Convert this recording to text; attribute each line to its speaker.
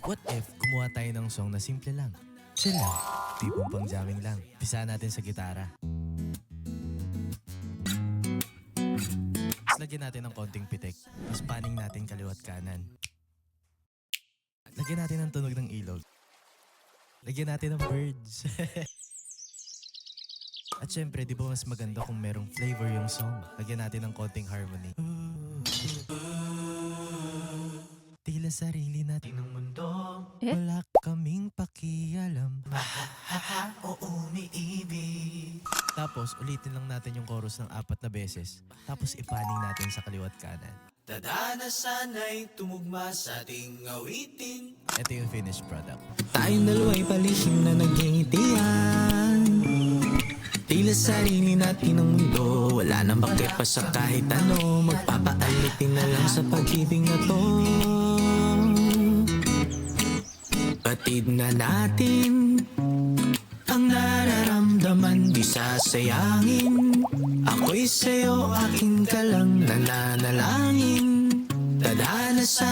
Speaker 1: What if gumawa tayo ng song na simple lang? Chill lang, tipong pang jamming lang. Pisa natin sa gitara. Tapos lagyan natin ng konting pitik. Tapos panning natin kaliwat kanan. Lagyan natin ng tunog ng ilaw. Lagyan natin ng birds. At syempre, di ba mas maganda kung merong flavor yung song? Lagyan natin ng konting harmony. Tila sarili natin ng mundo. Wala kaming pakialam. Mahahaha o umiibig. Tapos, ulitin lang natin yung chorus ng 4 na beses. Tapos, ipaning natin sa kaliwat kanan.
Speaker 2: Dadanasan ay tumugma sa ating awitin.
Speaker 1: Ito yung finished product.
Speaker 2: Tayong dalawa'y palihim na nagingitian. Tila sarili natin ang mundo. Wala nang bakit pa sa kahit ano. Magpapaalitin na lang sa pag-ibig na to. Batid na natin ang nararamdaman, di sasayangin. Ako'y sa'yo, akin ka lang nananalangin. Dadana sa